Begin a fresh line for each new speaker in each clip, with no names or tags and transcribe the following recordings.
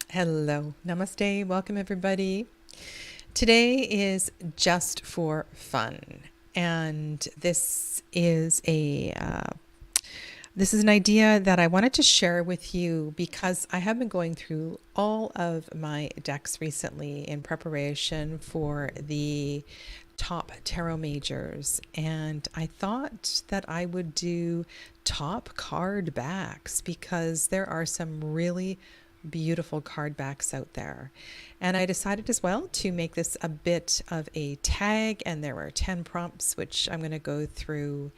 Hello, namaste, welcome everybody. Today is just for fun, and this is an idea that I wanted to share with you because I have been going through all of my decks recently in preparation for the top tarot majors, and I thought that I would do top card backs because there are some really beautiful card backs out there. And I decided as well to make this a bit of a tag, and there are 10 prompts which I'm going to go through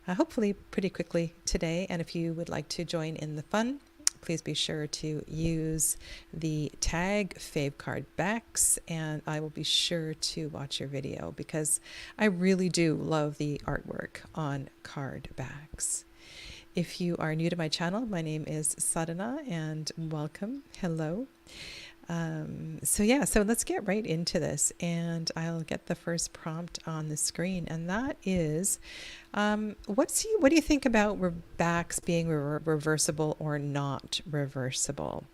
hopefully pretty quickly today. And if you would like to join in the fun, please be sure to use the tag fave card backs, and I will be sure to watch your video because I really do love the artwork on card backs. If you are new to my channel, my name is Sadhana and welcome. Hello. So let's get right into this, and I'll get the first prompt on the screen, and that is, what do you think about backs being reversible or not reversible?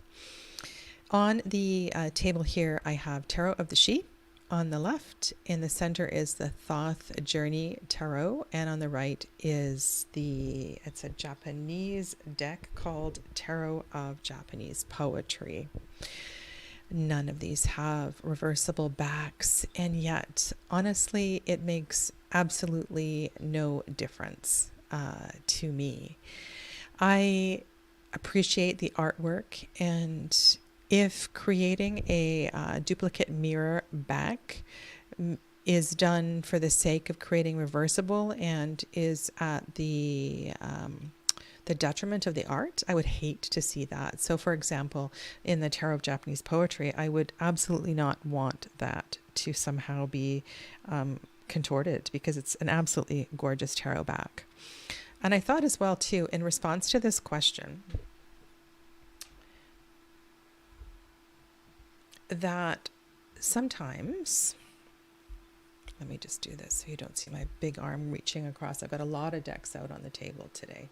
On the table here, I have Tarot of the She. On the left, in the center is the Thoth Journey Tarot, and on the right is it's a Japanese deck called Tarot of Japanese Poetry. None of these have reversible backs, and yet, honestly, it makes absolutely no difference to me. I appreciate the artwork, and if creating a duplicate mirror back is done for the sake of creating reversible and is at the detriment of the art, I would hate to see that. So for example, in the Tarot of Japanese Poetry, I would absolutely not want that to somehow be contorted, because it's an absolutely gorgeous tarot back. And I thought as well too, in response to this question, that sometimes, let me just do this so you don't see my big arm reaching across. I've got a lot of decks out on the table today.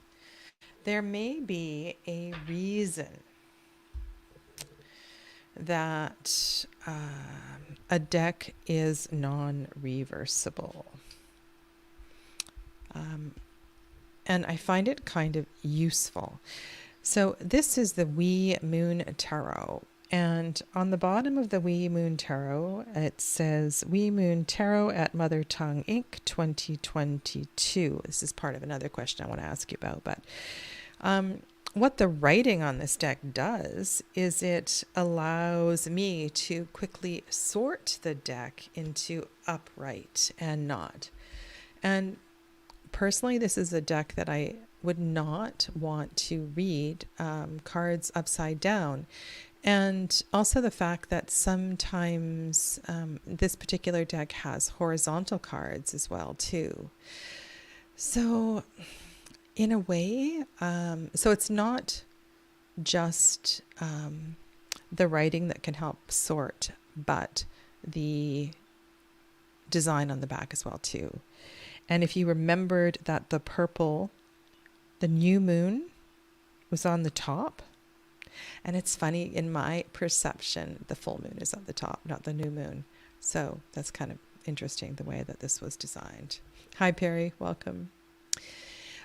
There may be a reason that a deck is non-reversible. And I find it kind of useful. So this is the Wee Moon Tarot. And on the bottom of the Wee Moon Tarot, it says Wee Moon Tarot at Mother Tongue Inc. 2022. This is part of another question I want to ask you about. But what the writing on this deck does is it allows me to quickly sort the deck into upright and not. And personally, this is a deck that I would not want to read cards upside down. And also the fact that sometimes this particular deck has horizontal cards as well too. So in a way, so it's not just the writing that can help sort, but the design on the back as well too. And if you remembered that the purple, the new moon, was on the top. And it's funny, in my perception, the full moon is at the top, not the new moon. So that's kind of interesting, the way that this was designed. Hi, Perry. Welcome.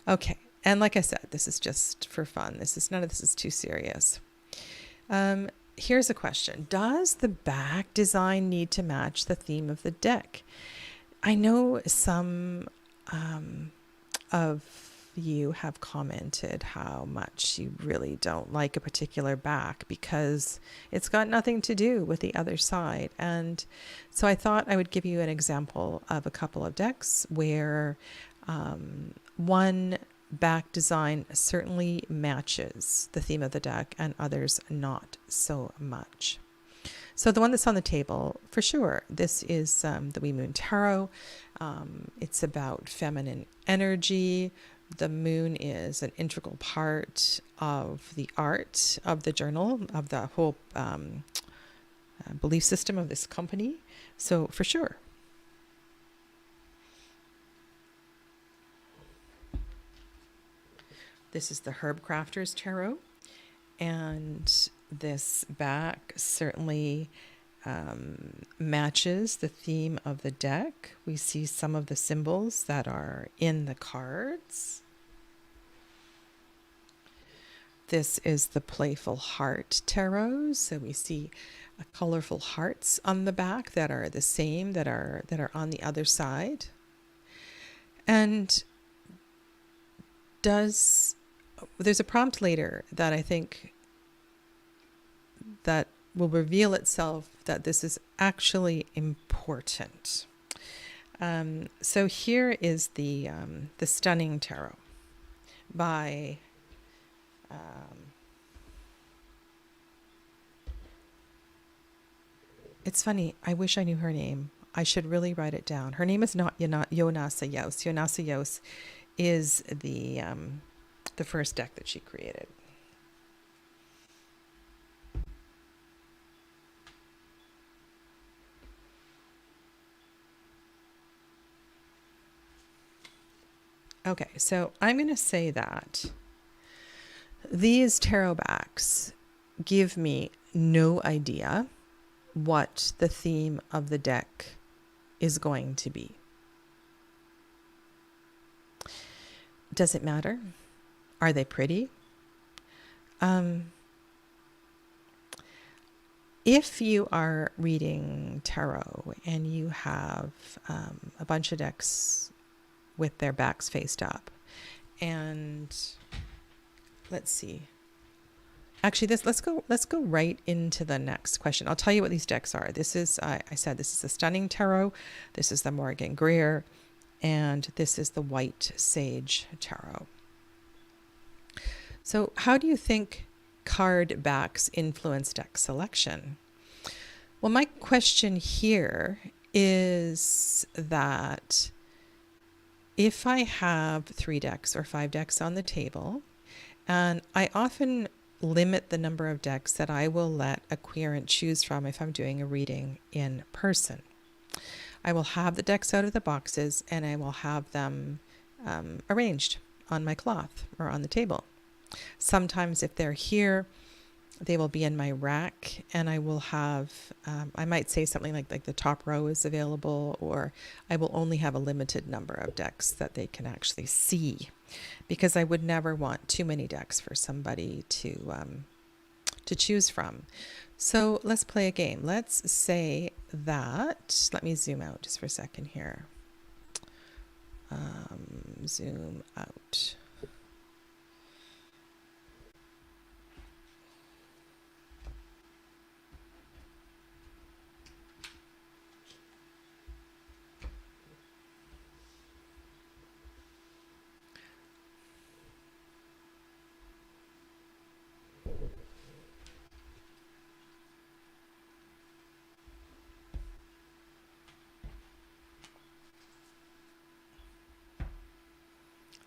Okay. And like I said, this is just for fun. None of this is too serious. Here's a question. Does the back design need to match the theme of the deck? I know some of you have commented how much you really don't like a particular back because it's got nothing to do with the other side. And so I thought I would give you an example of a couple of decks where one back design certainly matches the theme of the deck and others not so much. So the one that's on the table, for sure, this is the Wee Moon Tarot. It's about feminine energy. The moon is an integral part of the art of the journal, of the whole belief system of this company. So for sure. This is the Herb Crafter's Tarot. And This back certainly matches the theme of the deck. We see some of the symbols that are in the cards. This is the Playful Heart Tarot. So we see colorful hearts on the back that are the same, that are on the other side. And there's a prompt later that I think that will reveal itself that this is actually important. So here is the Stunning Tarot by it's funny, I wish I knew her name. I should really write it down. Her name is not Yonasa Yos. Yonasa Yos is the first deck that she created. Okay, so I'm going to say that these tarot backs give me no idea what the theme of the deck is going to be. Does it matter? Are they pretty? If you are reading tarot and you have a bunch of decks with their backs faced up, and let's see. Actually, let's go right into the next question. I'll tell you what these decks are. This is I said this is the Stunning Tarot. This is the Morgan Greer, and this is the White Sage Tarot. So, how do you think card backs influence deck selection? Well, my question here is that if I have 3 decks or 5 decks on the table, and I often limit the number of decks that I will let a querent choose from if I'm doing a reading in person. I will have the decks out of the boxes and I will have them arranged on my cloth or on the table. Sometimes if they're here, they will be in my rack, and I will have, I might say something like the top row is available, or I will only have a limited number of decks that they can actually see, because I would never want too many decks for somebody to choose from. So let's play a game. Let's say that, let me zoom out just for a second here. Zoom out.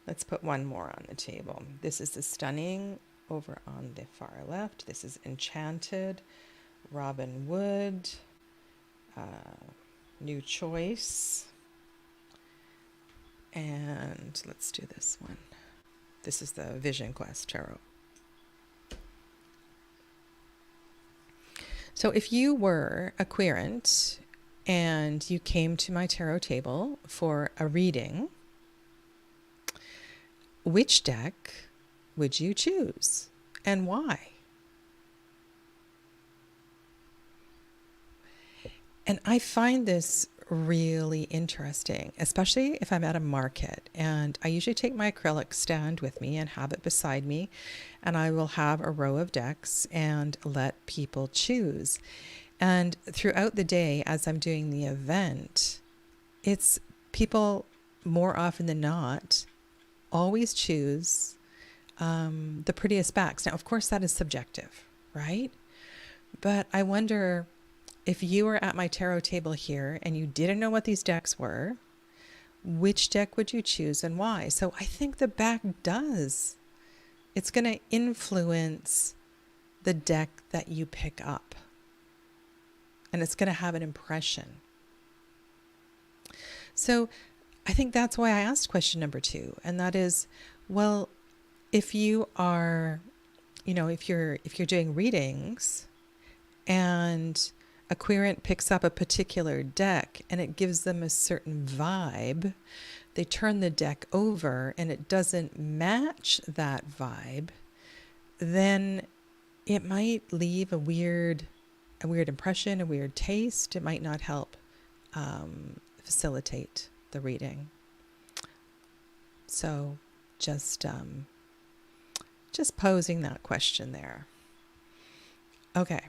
Let's put one more on the table. This is the Stunning over on the far left. This is Enchanted, Robin Wood, New Choice, and let's do this one. This is the Vision Quest Tarot. So if you were a querent and you came to my tarot table for a reading, which deck would you choose and why? And I find this really interesting, especially if I'm at a market, and I usually take my acrylic stand with me and have it beside me, and I will have a row of decks and let people choose. And throughout the day, as I'm doing the event, it's people more often than not always choose the prettiest backs. Now, of course, that is subjective, right? But I wonder if you were at my tarot table here and you didn't know what these decks were, which deck would you choose and why? So I think the back does. It's going to influence the deck that you pick up. And it's going to have an impression. So I think that's why I asked question number 2. And that is, well, if you are if you're doing readings and a querent picks up a particular deck and it gives them a certain vibe, they turn the deck over and it doesn't match that vibe, then it might leave a weird impression, a weird taste. It might not help facilitate the reading. So just posing that question there. Okay.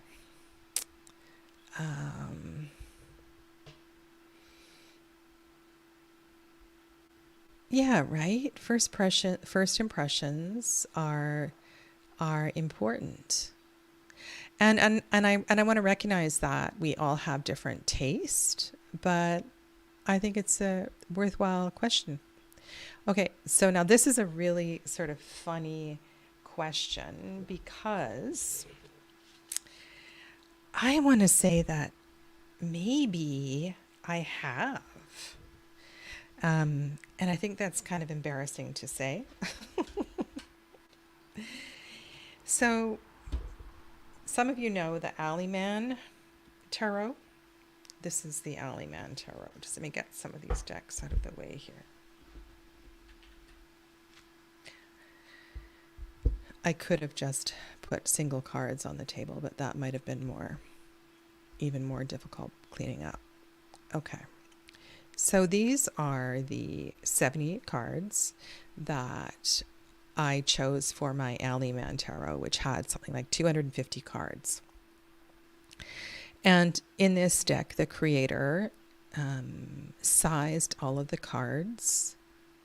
Yeah, right. First impressions are important. And I want to recognize that we all have different taste, but I think it's a worthwhile question. Okay, so now this is a really sort of funny question because I want to say that maybe I have. And I think that's kind of embarrassing to say. So some of you know the Alleyman Tarot. This is the Alleyman Tarot. Just let me get some of these decks out of the way here. I could have just put single cards on the table, but that might have been even more difficult cleaning up. Okay. So these are the 78 cards that I chose for my Alleyman Tarot, which had something like 250 cards. And in this deck, the creator sized all of the cards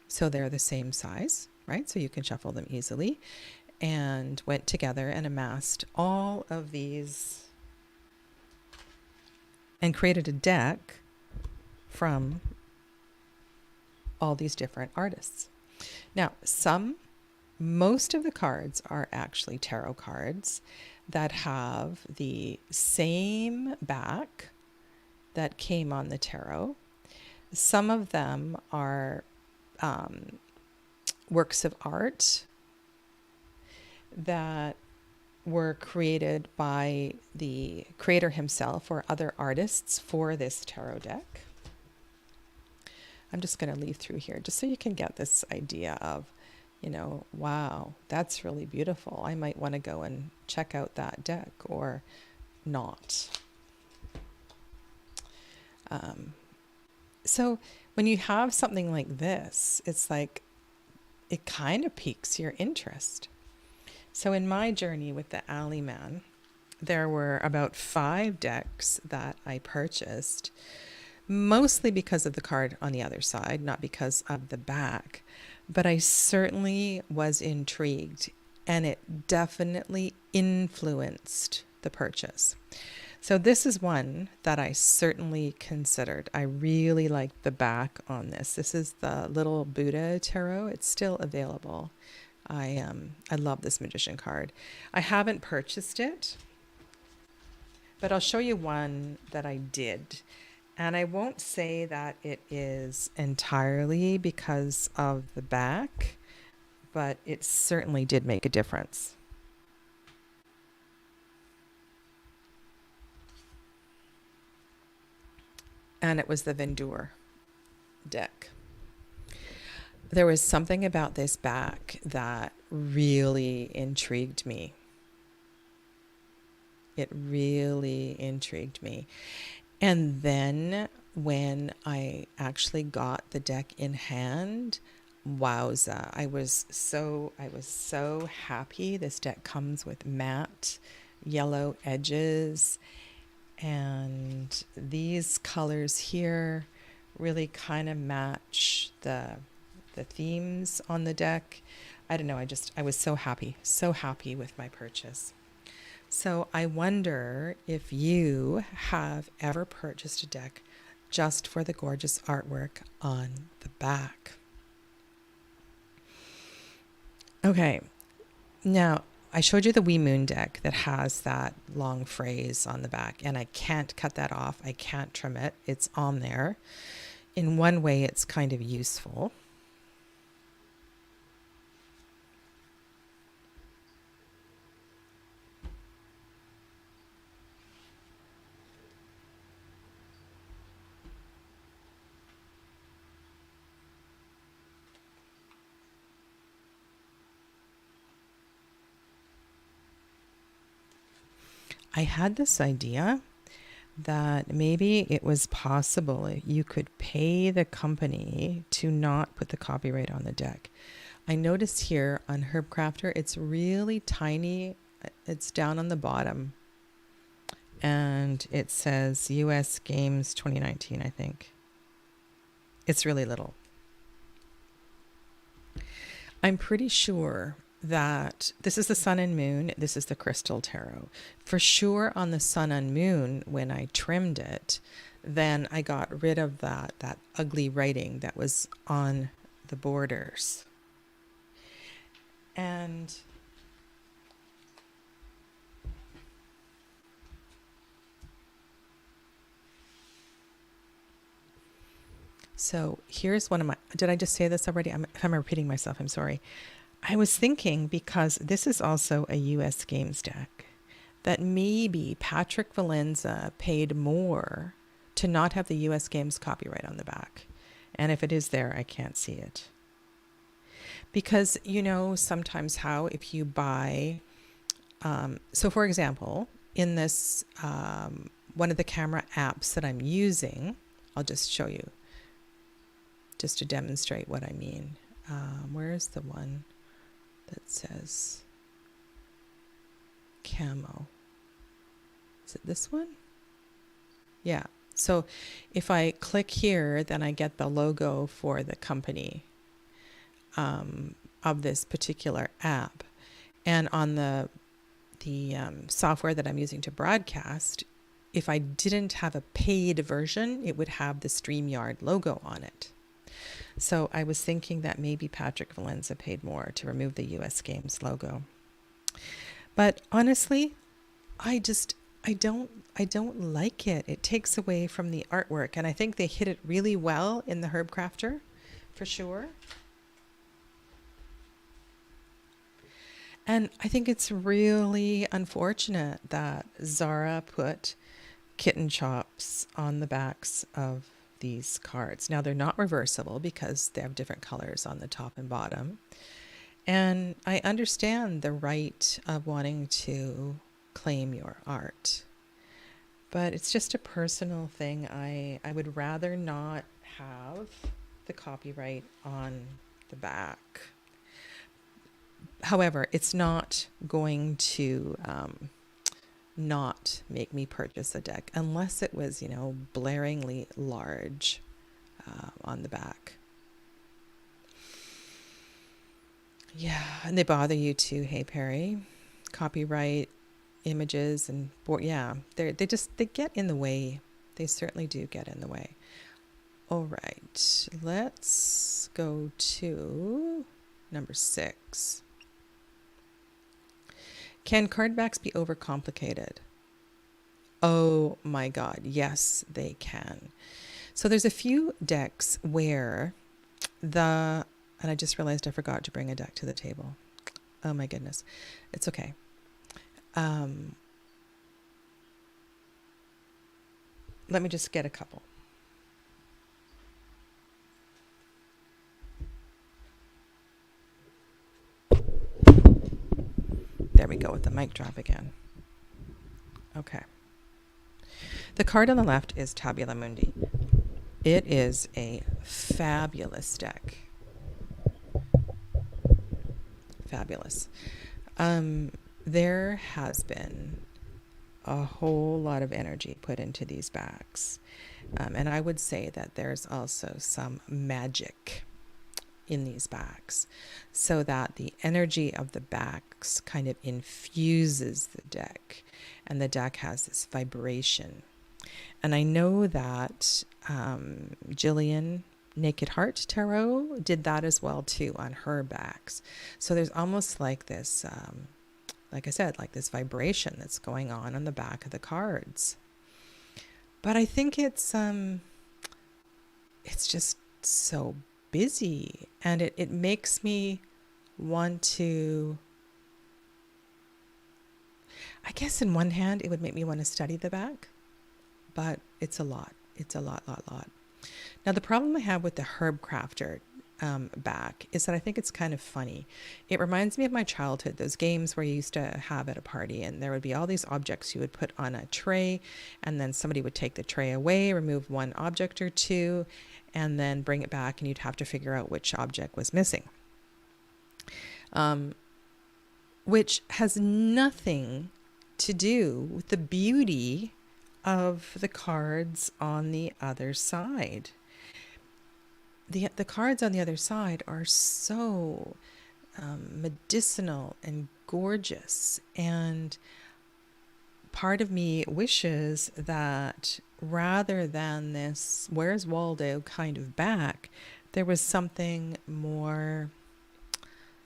so they're the same size, right? So you can shuffle them easily, and went together and amassed all of these and created a deck from all these different artists. Now, most of the cards are actually tarot cards that have the same back that came on the tarot. Some of them are works of art that were created by the creator himself or other artists for this tarot deck. I'm just going to leaf through here just so you can get this idea of, wow, that's really beautiful. I might want to go and check out that deck or not. So when you have something like this, it's like it kind of piques your interest. So in my journey with the Alleyman, there were about 5 decks that I purchased, mostly because of the card on the other side, not because of the back. But I certainly was intrigued, and it definitely influenced the purchase. So this is one that I certainly considered. I really liked the back on this. This is the little Buddha tarot. It's still available. I love this magician card. I haven't purchased it, but I'll show you one that I did. And I won't say that it is entirely because of the back, but it certainly did make a difference. And it was the Vendour deck. There was something about this back that really intrigued me. It really intrigued me. And then when I actually got the deck in hand, wowza, I was so happy. This deck comes with matte yellow edges, and these colors here really kind of match the themes on the deck. I don't know, I was so happy with my purchase. So I wonder if you have ever purchased a deck just for the gorgeous artwork on the back. Okay, now I showed you the Wee Moon deck that has that long phrase on the back, and I can't cut that off. I can't trim it. It's on there. In one way, it's kind of useful. I had this idea that maybe it was possible you could pay the company to not put the copyright on the deck. I noticed here on Herb Crafter, it's really tiny. It's down on the bottom. And it says US Games 2019, I think. It's really little. I'm pretty sure that this is the sun and moon. This is the crystal tarot. For sure on the sun and moon, when I trimmed it, then I got rid of that ugly writing that was on the borders. And so here's one of my, did I just say this already? If I'm repeating myself, I'm sorry. I was thinking, because this is also a US Games deck, that maybe Patrick Valenza paid more to not have the US Games copyright on the back. And if it is there, I can't see it. Because, you know, sometimes how if you buy, so for example, in this, one of the camera apps that I'm using, I'll just show you, just to demonstrate what I mean. Where's the one that says camo? Is it this one? Yeah. So if I click here, then I get the logo for the company of this particular app. And on the software that I'm using to broadcast, if I didn't have a paid version, it would have the StreamYard logo on it. So I was thinking that maybe Patrick Valenza paid more to remove the US Games logo. But honestly, I don't like it. It takes away from the artwork, and I think they hit it really well in the Herb Crafter, for sure. And I think it's really unfortunate that Zara put kitten chops on the backs of these cards. Now, they're not reversible because they have different colors on the top and bottom. And I understand the right of wanting to claim your art, but it's just a personal thing. I would rather not have the copyright on the back. However, it's not going to not make me purchase a deck unless it was, you know, blaringly large on the back. Yeah, and they bother you too, hey Perry. Copyright images and yeah, they get in the way. They certainly do get in the way. All right, let's go to number 6. Can card backs be overcomplicated? Oh my God, yes, they can. So there's a few decks where and I just realized I forgot to bring a deck to the table. Oh my goodness. It's okay. Let me just get a couple. There we go with the mic drop again. Okay. The card on the left is Tabula Mundi. It is a fabulous deck. Fabulous. There has been a whole lot of energy put into these backs. And I would say that there's also some magic in these backs, so that the energy of the backs kind of infuses the deck, and the deck has this vibration. And I know that Jillian Naked Heart Tarot did that as well too on her backs. So there's almost like this, like I said, like this vibration that's going on the back of the cards. But I think it's just so busy, and it makes me want to, I guess in one hand it would make me want to study the back, but it's a lot. It's a lot. Now the problem I have with the Herb Crafter, back is that I think it's kind of funny. It reminds me of my childhood, those games where you used to have at a party and there would be all these objects you would put on a tray, and then somebody would take the tray away, remove one object or two, and then bring it back, and you'd have to figure out which object was missing. Which has nothing to do with the beauty of the cards on the other side. The cards on the other side are so medicinal and gorgeous, and part of me wishes that rather than this "Where's Waldo" kind of back, there was something more,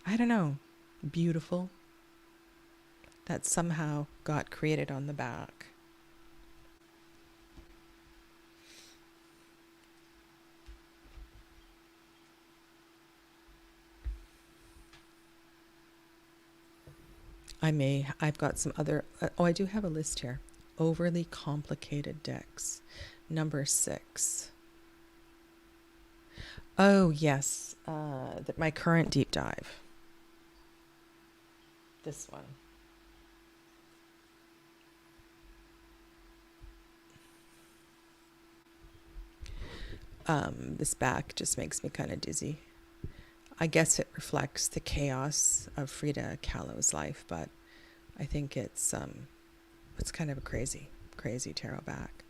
I don't know, beautiful that somehow got created on the back. I've got some other, I do have a list here. Overly complicated decks. Number 6. Oh, yes. My current deep dive. This one. This back just makes me kind of dizzy. I guess it reflects the chaos of Frida Kahlo's life, but I think it's kind of a crazy tarot back.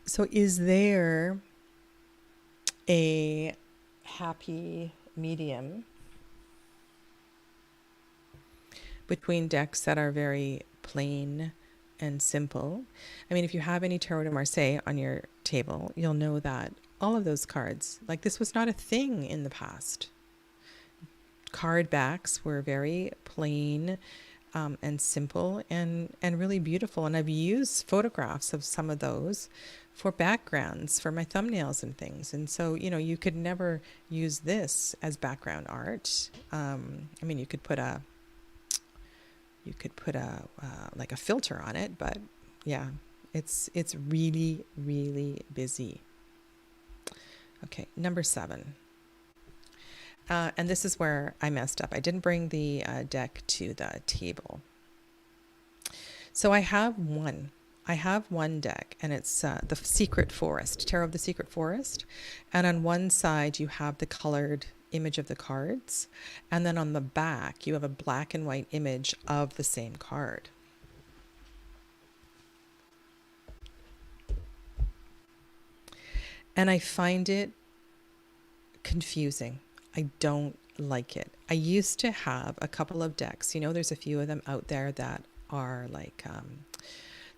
So is there a happy medium between decks that are very plain and simple? I mean, if you have any Tarot de Marseille on your table, you'll know that all of those cards, like, this was not a thing in the past. Card backs were very plain and simple and really beautiful. And I've used photographs of some of those for backgrounds for my thumbnails and things. And so, you could never use this as background art. I mean, you could put a like a filter on it, but yeah, it's really, really busy. Okay, number 7. And this is where I messed up. I didn't bring the deck to the table. So I have one deck, and it's the Secret Forest, Tarot of the Secret Forest. And on one side, you have the colored image of the cards. And then on the back, you have a black and white image of the same card. And I find it confusing. I don't like it. I used to have a couple of decks. There's a few of them out there that are like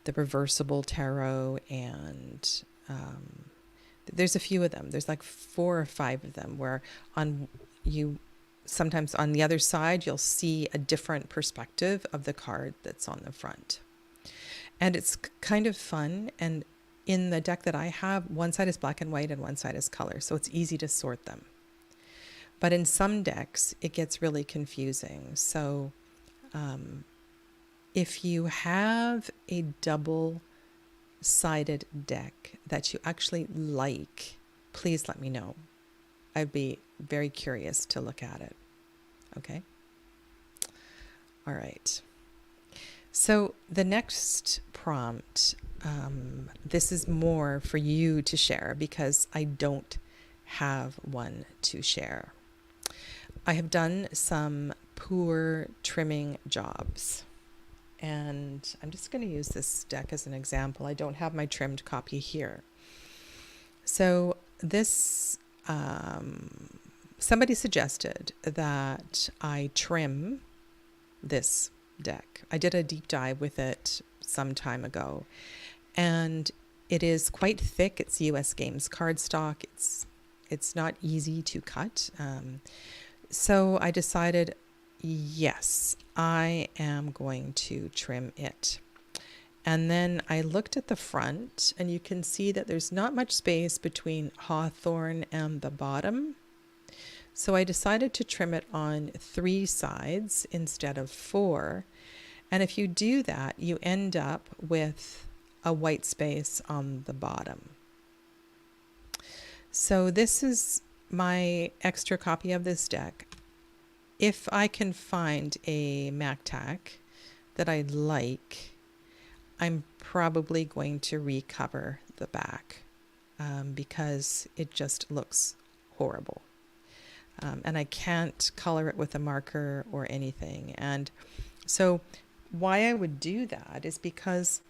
the reversible tarot, and there's a few of them. There's like 4 or 5 of them where sometimes on the other side, you'll see a different perspective of the card that's on the front. And it's kind of fun. And in the deck that I have, one side is black and white and one side is color, so it's easy to sort them. But in some decks, it gets really confusing. So if you have a double-sided deck that you actually like, please let me know. I'd be very curious to look at it. Okay? All right. So the next prompt, this is more for you to share because I don't have one to share. I have done some poor trimming jobs, and I'm just going to use this deck as an example. I don't have my trimmed copy here. So this, somebody suggested that I trim this deck. I did a deep dive with it some time ago, and it is quite thick. It's US Games cardstock. It's not easy to cut. So I decided, yes, I am going to trim it. And then I looked at the front, and you can see that there's not much space between hawthorn and the bottom. So I decided to trim it on 3 sides instead of 4. And if you do that, you end up with a white space on the bottom. So this is my extra copy of this deck, if I can find a MacTac that I like, I'm probably going to recover the back because it just looks horrible. And I can't color it with a marker or anything. And so why I would do that is because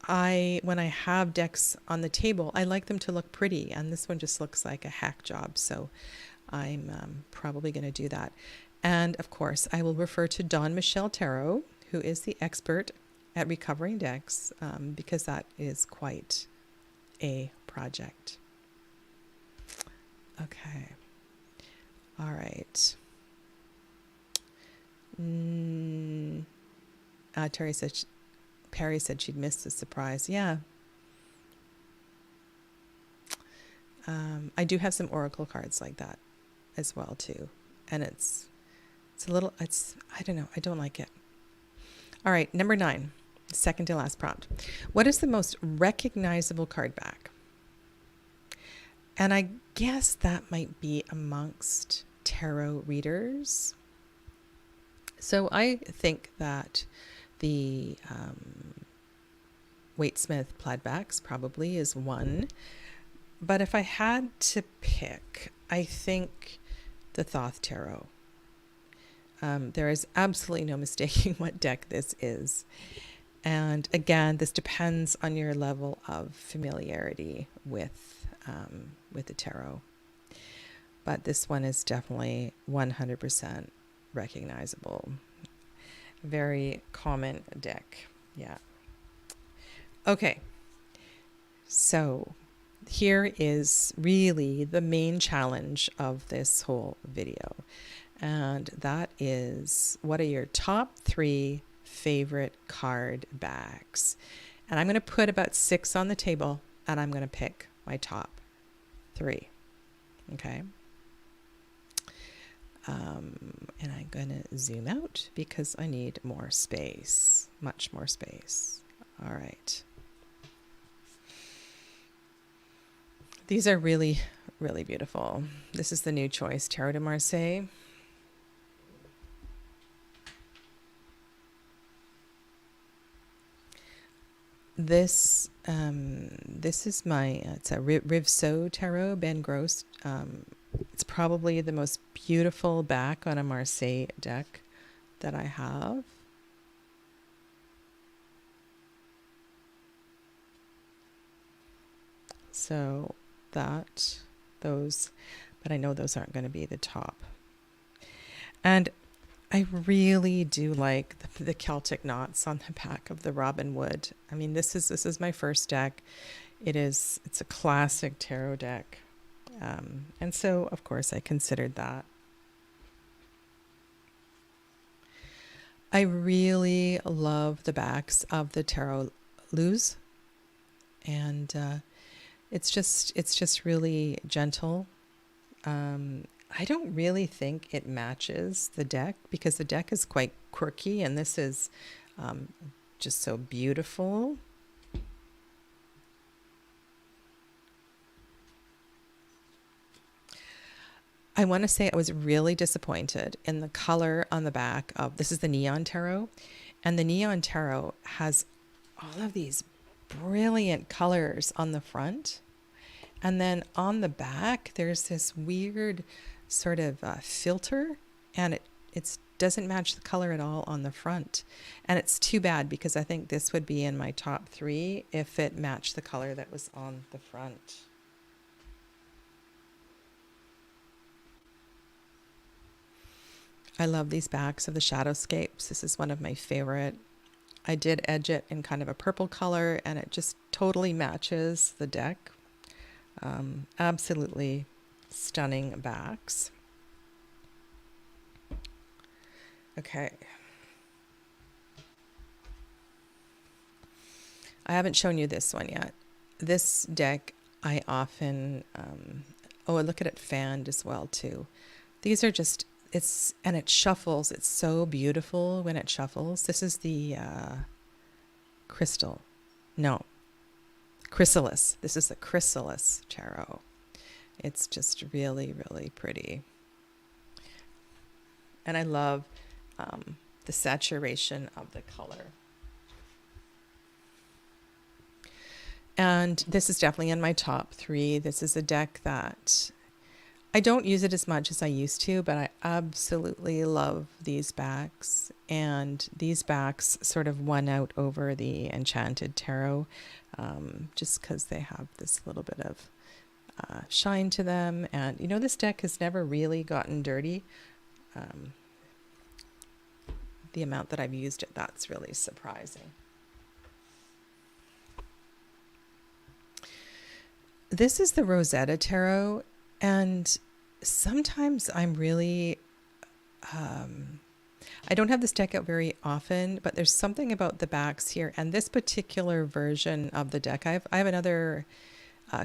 when I have decks on the table, I like them to look pretty, and this one just looks like a hack job. So I'm probably going to do that. And of course, I will refer to Dawn Michelle Tarot, who is the expert at recovering decks, because that is quite a project. Okay. All right. Perry said she'd missed the surprise. Yeah. I do have some oracle cards like that as well too. And it's a little, I don't know. I don't like it. All right. Number 9, second to last prompt. What is the most recognizable card back? And I guess that might be amongst tarot readers. So I think that the Waite-Smith plaidbacks probably is one. But if I had to pick, I think the Thoth Tarot. There is absolutely no mistaking what deck this is. And again, this depends on your level of familiarity with the tarot. But this one is definitely 100% recognizable. Very common deck. Yeah. Okay. So here is really the main challenge of this whole video. And that is, what are your top 3 favorite card backs? And I'm going to put about 6 on the table, and I'm going to pick my top 3. Okay. And I'm going to zoom out because I need more space, much more space. All right. These are really, really beautiful. This is the new choice, Tarot de Marseille. This is my, it's a Rivso Tarot, Ben Gross. It's probably the most beautiful back on a Marseille deck that I have. So those, but I know those aren't going to be the top. And I really do like the Celtic knots on the back of the Robin Wood. I mean, this is my first deck. It's a classic tarot deck. And so, of course, I considered that. I really love the backs of the Tarot Luz. And it's just really gentle. I don't really think it matches the deck because the deck is quite quirky, and this is just so beautiful. I want to say I was really disappointed in the color on the back of, this is the Neon Tarot, and the Neon Tarot has all of these brilliant colors on the front. And then on the back, there's this weird sort of filter, and it doesn't match the color at all on the front. And it's too bad because I think this would be in my top 3 if it matched the color that was on the front. I love these backs of the Shadowscapes. This is one of my favorite. I did edge it in kind of a purple color, and it just totally matches the deck. Absolutely stunning backs. Okay. I haven't shown you this one yet. This deck I often, oh, look at it fanned as well too. These are just, and it shuffles. It's so beautiful when it shuffles. This is the chrysalis. This is the Chrysalis Tarot. It's just really, really pretty. And I love the saturation of the color. And this is definitely in my top 3. This is a deck that I don't use it as much as I used to, but I absolutely love these backs. And these backs sort of won out over the Enchanted Tarot, just because they have this little bit of shine to them. And, you know, this deck has never really gotten dirty. The amount that I've used it, that's really surprising. This is the Rosetta Tarot, and sometimes I'm really, I don't have this deck out very often, but there's something about the backs here, and this particular version of the deck, I have another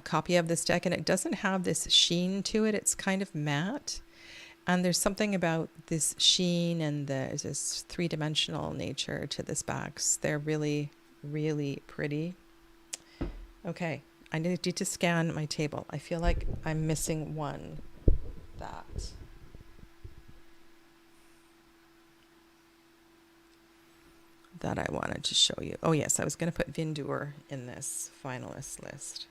copy of this deck, and it doesn't have this sheen to it. It's kind of matte, and there's something about this sheen and there's this three-dimensional nature to this backs. They're really, really pretty. Okay. I need to scan my table. I feel like I'm missing one. That I wanted to show you. Oh yes, I was going to put Vindur in this finalist list.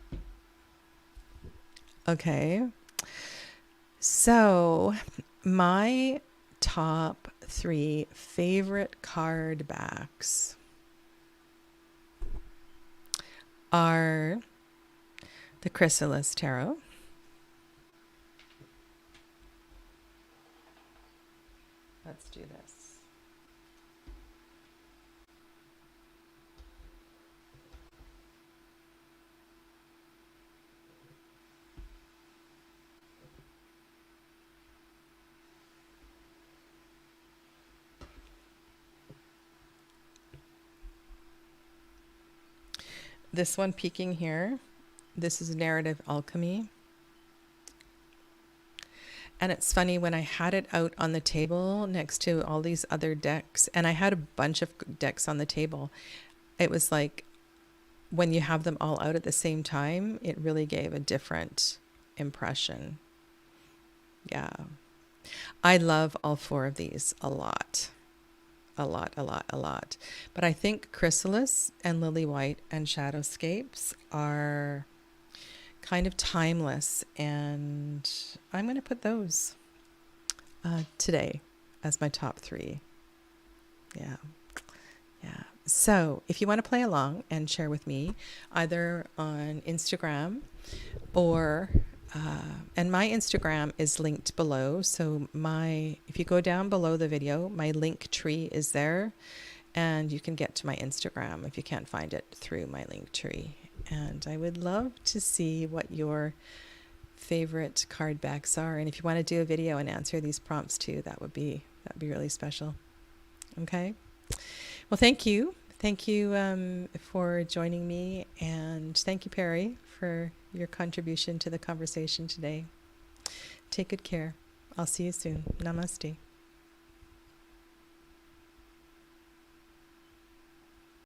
Okay. So my top 3 favorite card backs are the Chrysalis Tarot, let's do this, this one peeking here. This is Narrative Alchemy. And it's funny, when I had it out on the table next to all these other decks, and I had a bunch of decks on the table, it was like when you have them all out at the same time, it really gave a different impression. Yeah. I love all 4 of these a lot. A lot. But I think Chrysalis and Lily White and Shadowscapes are kind of timeless, and I'm going to put those today as my top 3. Yeah. So if you want to play along and share with me, either on Instagram or and my Instagram is linked below. So if you go down below the video, my link tree is there, and you can get to my Instagram if you can't find it through my link tree. And I would love to see what your favorite card backs are. And if you want to do a video and answer these prompts too, that'd be really special. Okay. Well, thank you. Thank you for joining me. And thank you, Perry, for your contribution to the conversation today. Take good care. I'll see you soon. Namaste.